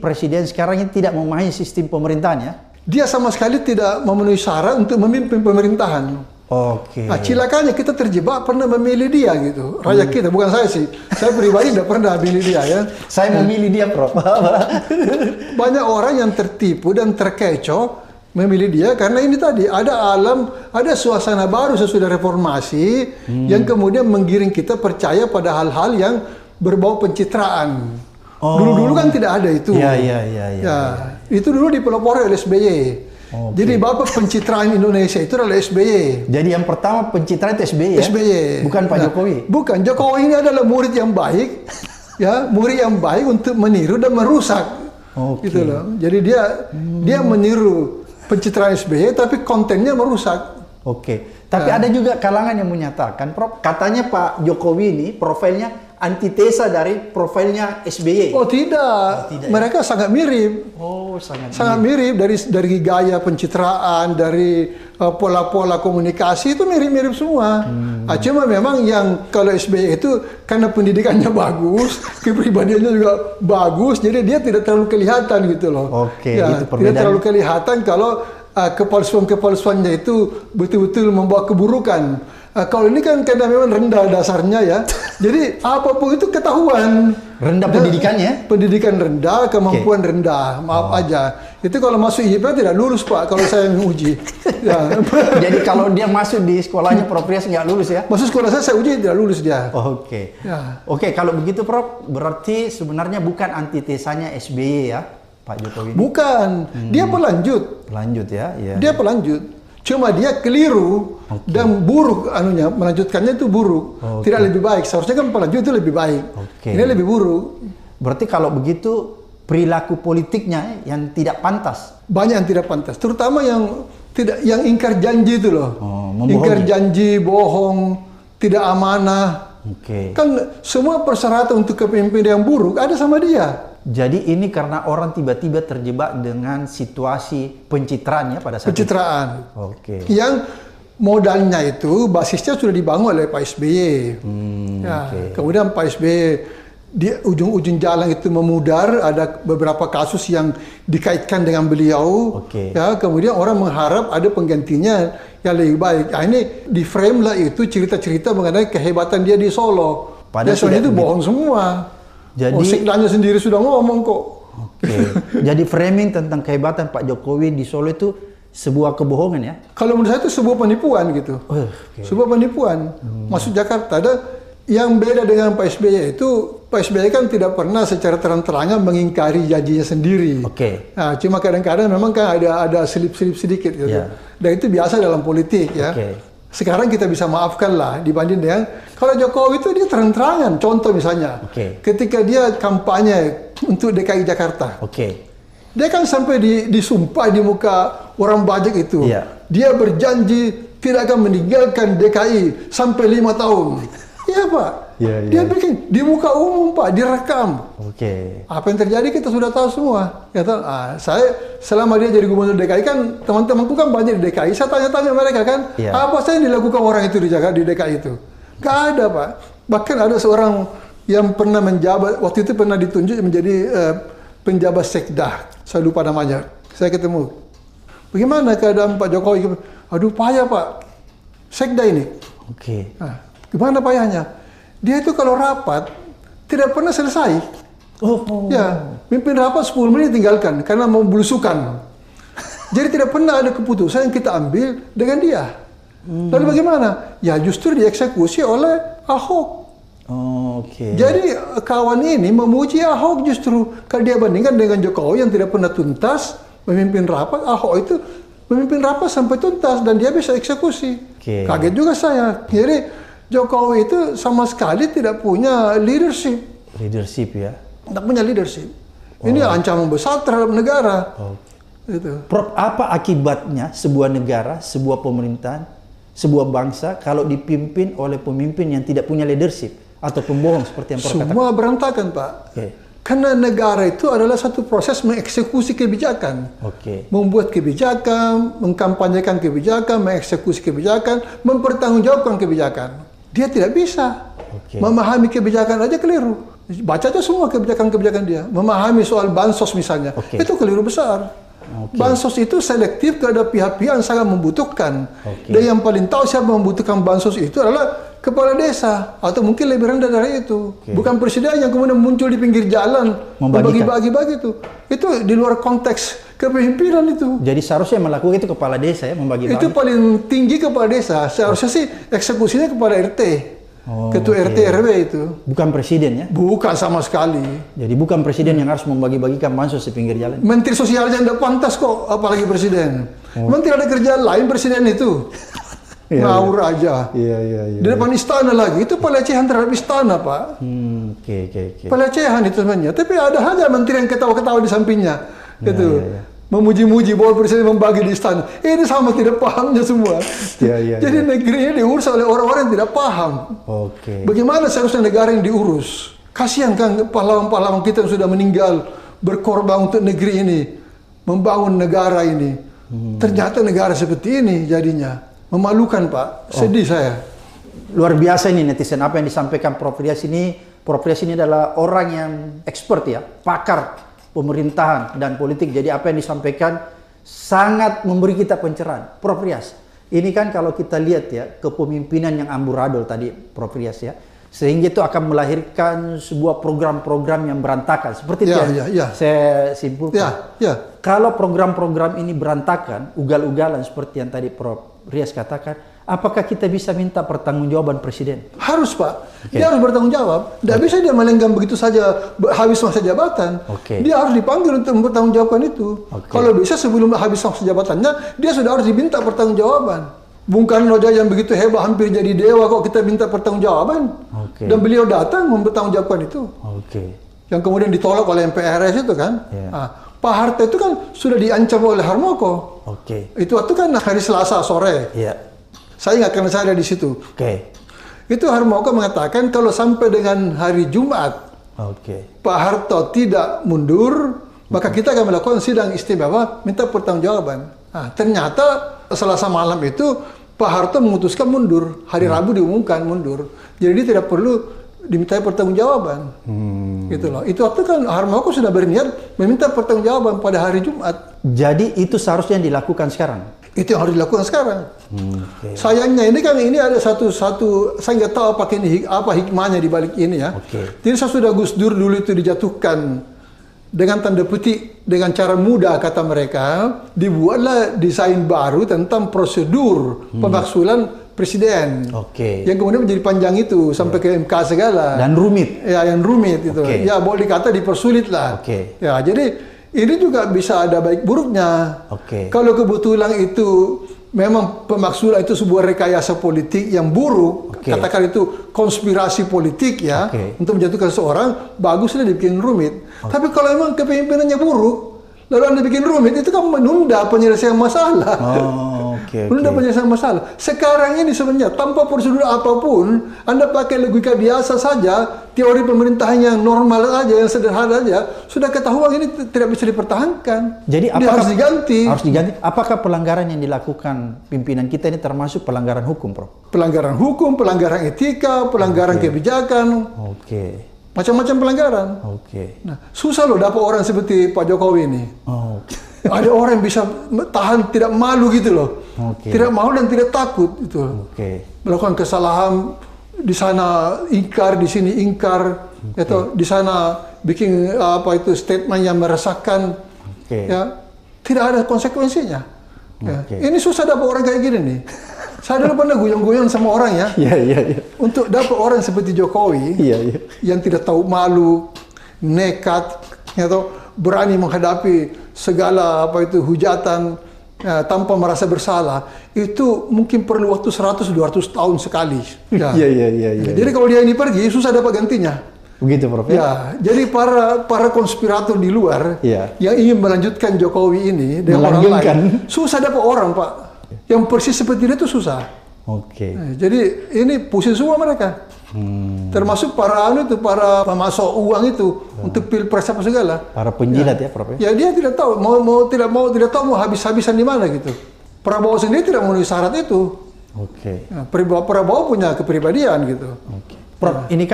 Presiden sekarang ini tidak memahami sistem pemerintahan ya? Dia sama sekali tidak memenuhi syarat untuk memimpin pemerintahan. Oke. Nah, cilakanya kita terjebak pernah memilih dia gitu. Rakyat kita, bukan saya sih. Saya pribadi tidak pernah milih dia ya. Saya memilih dia, Prof. Banyak orang yang tertipu dan terkecoh memilih dia karena ini tadi ada suasana baru sesudah reformasi yang kemudian menggiring kita percaya pada hal-hal yang berbau pencitraan. Dulu-dulu kan tidak ada itu. Iya. Itu dulu dipelopori oleh SBY. Jadi bapak pencitraan Indonesia itu adalah SBY. Jadi yang pertama pencitraan itu SBY ya? SBY. Bukan Pak Jokowi? Bukan. Jokowi ini adalah murid yang baik, ya, murid yang baik untuk meniru dan merusak. Gitu loh. Jadi dia meniru pencitraan SBY, tapi kontennya merusak. Tapi ada juga kalangan yang menyatakan, Prof, katanya Pak Jokowi ini profilnya antitesa dari profilnya SBY. Oh tidak, mereka sangat mirip. Sangat mirip dari gaya pencitraan, dari pola-pola komunikasi itu mirip-mirip semua. Cuma memang yang kalau SBY itu karena pendidikannya bagus, kepribadiannya juga bagus, jadi dia tidak terlalu kelihatan gitu loh. Itu tidak terlalu kelihatan kalau kepalsuan-kepalsuannya itu betul-betul membawa keburukan. Kalau ini kan karena memang rendah dasarnya ya, jadi apapun itu ketahuan. Rendah pendidikannya? Pendidikan rendah, kemampuan rendah, maaf aja. Itu kalau masuk IPA tidak lulus Pak, kalau saya yang uji. Ya. Jadi kalau dia masuk di sekolahnya Prof Rias nggak lulus ya? Masuk sekolah saya uji tidak lulus dia. Oke, kalau begitu Prof, berarti sebenarnya bukan antitesanya SBY ya, Pak Jokowi? Bukan, dia pelanjut. Pelanjut ya? Dia pelanjut. Cuma dia keliru dan buruk anunya, melanjutkannya itu buruk. Tidak lebih baik. Seharusnya kan pelanjut itu lebih baik. Ini lebih buruk. Berarti kalau begitu perilaku politiknya yang tidak pantas. Banyak yang tidak pantas, terutama yang ingkar janji itu loh. Ingkar janji, bohong, tidak amanah. Kan semua persyaratan untuk kepemimpinan yang buruk ada sama dia. Jadi ini karena orang tiba-tiba terjebak dengan situasi pencitraan ya pada saat pencitraan. Yang modalnya itu basisnya sudah dibangun oleh Pak SBY. Kemudian Pak SBY di ujung-ujung jalan itu memudar, ada beberapa kasus yang dikaitkan dengan beliau. Ya, kemudian orang mengharap ada penggantinya yang lebih baik. Ini di frame lah itu cerita-cerita mengenai kehebatan dia di Solo. Padahal itu bohong semua. Jadi sekdanya sendiri sudah ngomong kok. Jadi framing tentang kehebatan Pak Jokowi di Solo itu sebuah kebohongan ya? Kalau menurut saya itu sebuah penipuan gitu. Sebuah penipuan. Masuk Jakarta ada yang beda dengan Pak SBY itu, Pak SBY kan tidak pernah secara terang-terangan mengingkari janjinya sendiri. Nah, cuma kadang-kadang memang kan ada selip-selip sedikit gitu. Dan itu biasa dalam politik ya. Sekarang kita bisa maafkan lah dibanding dengan kalau Jokowi itu dia terang-terangan. Contoh misalnya, ketika dia kampanye untuk DKI Jakarta, dia kan sampai disumpah di muka orang banyak itu. Dia berjanji tidak akan meninggalkan DKI sampai 5 tahun. Iya Pak, dia bikin di muka umum Pak, direkam. Apa yang terjadi kita sudah tahu semua. Saya selama dia jadi gubernur DKI kan teman-temanku kan banyak di DKI. Saya tanya-tanya mereka kan, apa saja yang dilakukan orang itu di DKI itu? Gak ada Pak. Bahkan ada seorang yang pernah menjabat, waktu itu pernah ditunjuk menjadi penjabat sekda. Saya lupa namanya. Saya ketemu. Bagaimana keadaan Pak Jokowi? Aduh payah Pak, sekda ini. Gimana payahnya? Dia itu kalau rapat tidak pernah selesai. Ya, pimpin rapat 10 menit tinggalkan karena mau belusukan. Jadi tidak pernah ada keputusan yang kita ambil dengan dia. Lalu bagaimana? Ya justru dieksekusi oleh Ahok. Jadi kawan ini memuji Ahok justru kalau dia bandingkan dengan Jokowi yang tidak pernah tuntas memimpin rapat. Ahok itu memimpin rapat sampai tuntas dan dia bisa eksekusi. Kaget juga saya. Jadi Jokowi itu sama sekali tidak punya leadership. Ya? Tidak punya leadership. Ini ancaman besar terhadap negara. Prof, apa akibatnya sebuah negara, sebuah pemerintahan, sebuah bangsa kalau dipimpin oleh pemimpin yang tidak punya leadership atau pembohong seperti yang Prof katakan? Semua berantakan Pak. Karena negara itu adalah satu proses mengeksekusi kebijakan. Membuat kebijakan, mengkampanyekan kebijakan, mengeksekusi kebijakan, mempertanggungjawabkan kebijakan. Dia tidak bisa memahami kebijakan aja keliru. Baca aja semua kebijakan-kebijakan dia. Memahami soal bansos misalnya. Itu keliru besar. Bansos itu selektif kepada pihak-pihak yang sangat membutuhkan. Dan yang paling tahu siapa membutuhkan bansos itu adalah kepala desa. Atau mungkin lebih rendah dari itu. Bukan presiden yang kemudian muncul di pinggir jalan. Membagi-bagi itu. Itu di luar konteks kepemimpinan itu. Jadi seharusnya melakukan itu kepala desa ya, membagi-bagi. Itu paling tinggi kepala desa. Seharusnya sih eksekusinya kepada RT. Ketua RT RW itu. Bukan presiden ya? Bukan sama sekali. Jadi bukan presiden yang harus membagi-bagikan bansos di pinggir jalan. Menteri sosialnya tidak pantas kok, apalagi presiden. Memang ada kerjaan lain presiden itu. Ngawur aja. Di depan istana lagi, itu pelecehan terhadap istana, Pak. Pelecehan itu sebenarnya. Tapi ada aja menteri yang ketawa-ketawa di sampingnya. Gitu. Memuji-muji bahwa presiden membagi di istana. Ini sama tidak pahamnya semua. Jadi negeri ini diurus oleh orang-orang yang tidak paham. Bagaimana seharusnya negara yang diurus? Kasihan kan pahlawan-pahlawan kita yang sudah meninggal, berkorban untuk negeri ini, membangun negara ini. Ternyata negara seperti ini jadinya. Memalukan, Pak. Sedih saya. Luar biasa ini netizen. Apa yang disampaikan Prof. Rias ini. Prof. Rias ini adalah orang yang expert ya, pakar pemerintahan dan politik. Jadi apa yang disampaikan sangat memberi kita pencerahan. Prof. Rias, ini kan kalau kita lihat ya, kepemimpinan yang amburadul tadi Prof. Rias ya, sehingga itu akan melahirkan sebuah program-program yang berantakan. Seperti itu saya simpulkan. Kalau program-program ini berantakan, ugal-ugalan seperti yang tadi Prof. Rias katakan, apakah kita bisa minta pertanggungjawaban presiden? Harus, Pak. Dia harus bertanggung jawab. Tidak bisa dia melenggang begitu saja habis masa jabatan. Dia harus dipanggil untuk mempertanggungjawabkan itu. Kalau bisa sebelum habis masa jabatannya, dia sudah harus diminta pertanggungjawaban. Bung Karno yang begitu hebat, hampir jadi dewa, kok kita minta pertanggungjawaban. Dan beliau datang mempertanggungjawabkan itu. Yang kemudian ditolak oleh MPRS itu kan. Pak Harto itu kan sudah diancam oleh Harmoko. Itu kan hari Selasa sore. Saya ingat karena saya ada di situ. Itu Harmoko mengatakan kalau sampai dengan hari Jumat Pak Harto tidak mundur, maka kita akan melakukan sidang istimewa minta pertanggungjawaban. Ternyata Selasa malam itu Pak Harto memutuskan mundur. Hari Rabu diumumkan mundur. Jadi dia tidak perlu diminta pertanggungjawaban. Gitu loh. Itu waktu kan Harmoko sudah berniat meminta pertanggungjawaban pada hari Jumat. Jadi itu seharusnya yang dilakukan sekarang. Itu yang harus dilakukan sekarang. Sayangnya ini kan ini ada satu saya nggak tahu apa hikmahnya di balik ini ya. Jadi saya sudah Gus Dur dulu itu dijatuhkan dengan tanda petik dengan cara mudah kata mereka, dibuatlah desain baru tentang prosedur pemaksulan presiden. Yang kemudian menjadi panjang itu sampai ke MK segala. Dan rumit. Ya, yang rumit itu. Ya boleh dikata dipersulit lah. Ya, jadi ini juga bisa ada baik buruknya. Kalau kebetulan itu memang pemaksulan itu sebuah rekayasa politik yang buruk, katakan itu konspirasi politik ya, untuk menjatuhkan seseorang, baguslah dibikin rumit. Tapi kalau memang kepemimpinannya buruk, lalu Anda bikin rumit, itu kan menunda penyelesaian masalah. Menunda penyelesaian masalah. Sekarang ini sebenarnya tanpa prosedur apapun, Anda pakai logika biasa saja, teori pemerintahan yang normal saja, yang sederhana saja, sudah ketahuan ini tidak bisa dipertahankan. Jadi harus diganti. Harus diganti. Apakah pelanggaran yang dilakukan pimpinan kita ini termasuk pelanggaran hukum, Prof? Pelanggaran hukum, pelanggaran etika, pelanggaran kebijakan. Macam-macam pelanggaran. Nah, susah loh dapat orang seperti Pak Jokowi ini. Ada orang yang bisa tahan tidak malu gitu loh. Tidak malu dan tidak takut itu. Melakukan kesalahan di sana ingkar, di sini ingkar, atau di sana bikin apa itu statement yang meresahkan. Ya, tidak ada konsekuensinya. Ini susah dapat orang kayak gini nih. Saya dulu pernah goyang-goyang sama orang ya. Untuk dapat orang seperti Jokowi yang tidak tahu malu, nekat, atau berani menghadapi segala apa itu hujatan tanpa merasa bersalah, itu mungkin perlu waktu 100-200 tahun sekali. Jadi kalau dia ini pergi, susah dapat gantinya. Begitu, Prof. Ya, jadi para konspirator di luar yang ingin melanjutkan Jokowi ini dengan orang lain, susah dapat orang, Pak. Yang persis seperti dia itu susah. Jadi ini pusing semua mereka. Termasuk para para pemasok uang itu untuk pilpres apa segala. Para penjilat ya, Prof. Ya dia tidak tahu tidak tahu mau habis-habisan di mana gitu. Prabowo sendiri tidak memenuhi syarat itu. Prabowo punya kepribadian gitu. Prof, ini kan